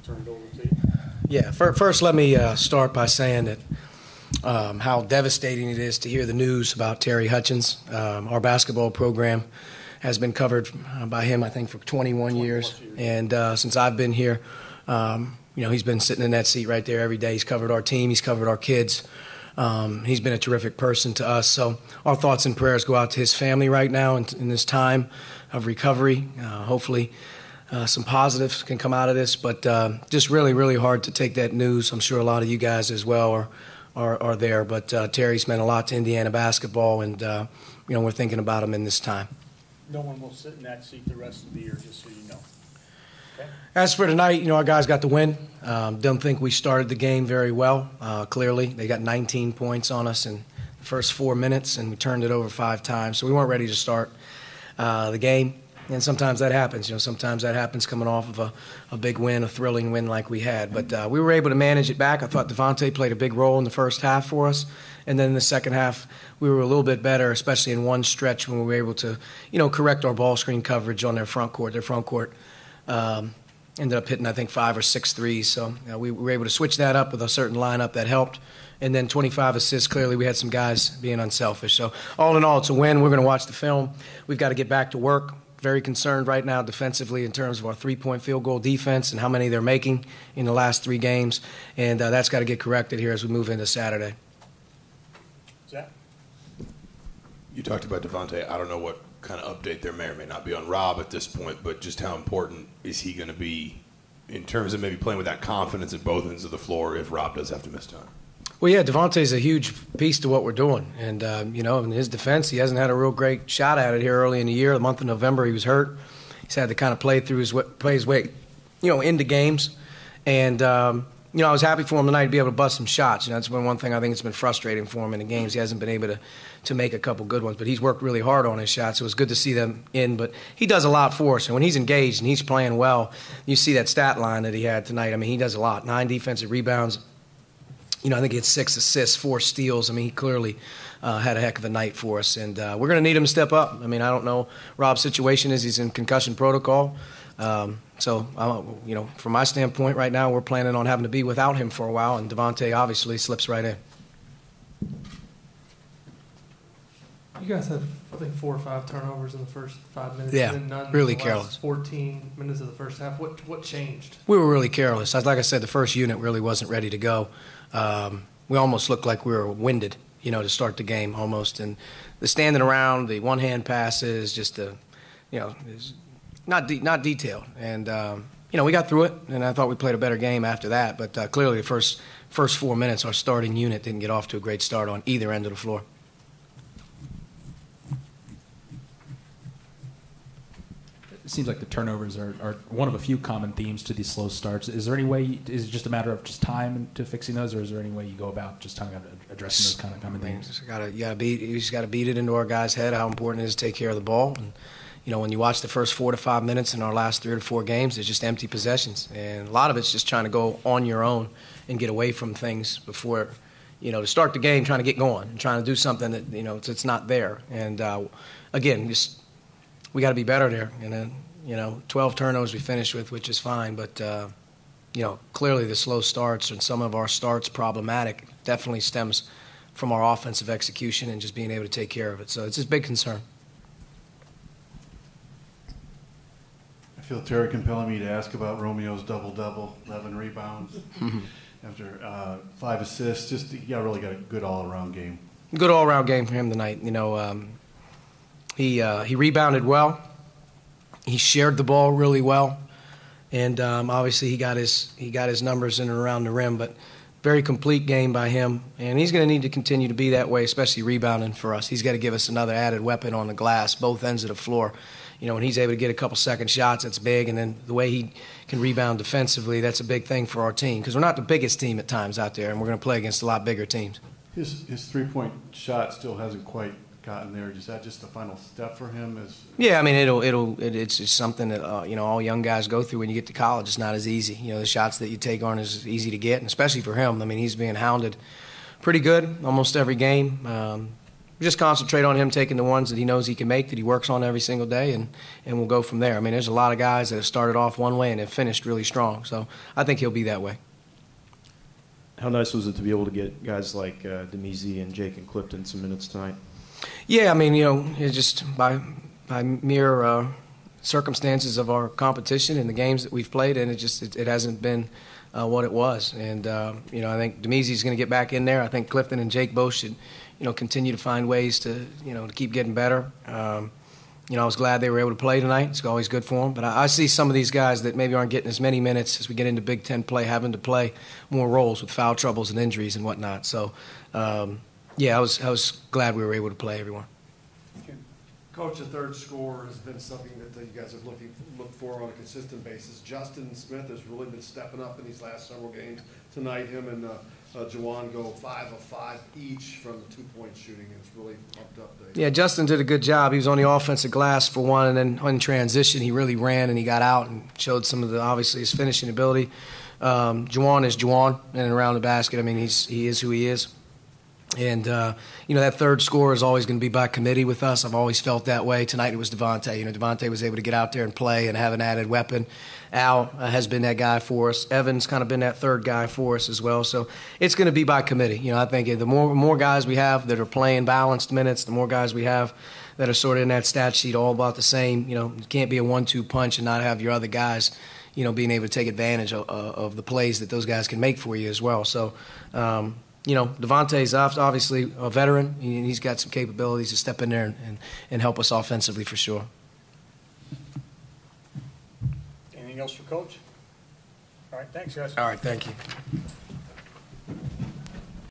turn it over to you. Yeah, first let me start by saying that how devastating it is to hear the news about Terry Hutchins. Our basketball program has been covered by him, I think, for 21 years. And since I've been here, he's been sitting in that seat right there every day. He's covered our team. He's covered our kids. He's been a terrific person to us. So our thoughts and prayers go out to his family right now in this time of recovery. Hopefully some positives can come out of this, but just really, really hard to take that news. I'm sure a lot of you guys as well are there. But Terry's meant a lot to Indiana basketball, and we're thinking about him in this time. No one will sit in that seat the rest of the year, just so you know. Okay. As for tonight, our guys got the win. Don't think we started the game very well. Clearly, they got 19 points on us in the first 4 minutes, and we turned it over 5 times. So we weren't ready to start the game. And sometimes that happens. Sometimes that happens coming off of a big win, a thrilling win like we had. But we were able to manage it back. I thought Devontae played a big role in the first half for us. And then in the second half, we were a little bit better, especially in one stretch when we were able to, correct our ball screen coverage on their front court. Their front court ended up hitting, I think, 5 or 6 threes. So we were able to switch that up with a certain lineup that helped. And then 25 assists. Clearly, we had some guys being unselfish. So all in all, it's a win. We're going to watch the film. We've got to get back to work. Very concerned right now defensively in terms of our three-point field goal defense and how many they're making in the last 3 games. And that's got to get corrected here as we move into Saturday. Zach? You talked about Devontae. I don't know what kind of update there may or may not be on Rob at this point, but just how important is he going to be in terms of maybe playing with that confidence at both ends of the floor if Rob does have to miss time? Well, yeah, Devontae's a huge piece to what we're doing. And, in his defense, he hasn't had a real great shot at it here early in the year. The month of November, he was hurt. He's had to kind of play his way, into games. And, I was happy for him tonight to be able to bust some shots. That's been one thing I think it's been frustrating for him in the games. He hasn't been able to make a couple good ones. But he's worked really hard on his shots, so it was good to see them in. But he does a lot for us. And when he's engaged and he's playing well, you see that stat line that he had tonight. I mean, he does a lot. 9 defensive rebounds. I think he had 6 assists, 4 steals. I mean, he clearly had a heck of a night for us. And we're going to need him to step up. I mean, I don't know Rob's situation is he's in concussion protocol. So, from my standpoint right now, we're planning on having to be without him for a while. And Devontae obviously slips right in. You guys had, I think, 4 or 5 turnovers in the first 5 minutes. Yeah, and then none really in the last careless. 14 minutes of the first half. What changed? We were really careless. Like I said, the first unit really wasn't ready to go. We almost looked like we were winded, to start the game almost. And the standing around, the one-hand passes, just not detailed. And we got through it, and I thought we played a better game after that. But clearly, the first 4 minutes, our starting unit didn't get off to a great start on either end of the floor. It seems like the turnovers are one of a few common themes to these slow starts. Is there any way, is it just a matter of just time to fixing those, or is there any way you go about just talking about addressing those kind of common themes? You just got to beat it into our guys' head how important it is to take care of the ball. And, when you watch the first 4 to 5 minutes in our last 3 or 4 games, it's just empty possessions. And a lot of it's just trying to go on your own and get away from things before, to start the game, trying to get going and trying to do something that, it's not there. And, again, we got to be better there. And then, 12 turnovers we finished with, which is fine. But, clearly the slow starts and some of our starts problematic definitely stems from our offensive execution and just being able to take care of it. So it's a big concern. I feel Terry compelling me to ask about Romeo's double-double, 11 rebounds after 5 assists. Just really got a good all-around game. Good all-around game for him tonight. He rebounded well. He shared the ball really well, and obviously he got his numbers in and around the rim. But very complete game by him, and he's going to need to continue to be that way, especially rebounding for us. He's got to give us another added weapon on the glass, both ends of the floor. When he's able to get a couple second shots, that's big, and then the way he can rebound defensively, that's a big thing for our team because we're not the biggest team at times out there, and we're going to play against a lot bigger teams. His three-point shot still hasn't quite gotten there. Is that just the final step for him? Yeah, I mean, it's just something that all young guys go through when you get to college. It's not as easy. The shots that you take aren't as easy to get, and especially for him. I mean, he's being hounded pretty good almost every game. just concentrate on him taking the ones that he knows he can make, that he works on every single day, and we'll go from there. I mean, there's a lot of guys that have started off one way and have finished really strong. So I think he'll be that way. How nice was it to be able to get guys like Demezi and Jake and Clifton some minutes tonight? Yeah, I mean, it's just by mere circumstances of our competition and the games that we've played, and it hasn't been what it was. And I think Demezi's going to get back in there. I think Clifton and Jake both should, continue to find ways to keep getting better. I was glad they were able to play tonight. It's always good for them. But I see some of these guys that maybe aren't getting as many minutes as we get into Big Ten play, having to play more roles with foul troubles and injuries and whatnot. So, I was glad we were able to play everyone. Coach, the third score has been something that you guys have looked for on a consistent basis. Justin Smith has really been stepping up in these last several games. Tonight, him and Juwan go 5 of 5 each from the 2-point shooting. It's really pumped up. Yeah, Justin did a good job. He was on the offensive glass for one, and then in transition, he really ran and he got out and showed some of obviously his finishing ability. Juwan is Juwan in and around the basket. I mean, he is who he is. And, that third score is always going to be by committee with us. I've always felt that way. Tonight it was Devontae. Devontae was able to get out there and play and have an added weapon. Al has been that guy for us. Evan's kind of been that third guy for us as well. So it's going to be by committee. I think the more guys we have that are playing balanced minutes, the more guys we have that are sort of in that stat sheet all about the same. You can't be a 1-2 punch and not have your other guys, being able to take advantage of the plays that those guys can make for you as well. So, Devontae's obviously a veteran. He's got some capabilities to step in there and help us offensively for sure. Anything else for Coach? All right, thanks, guys. All right, thank you.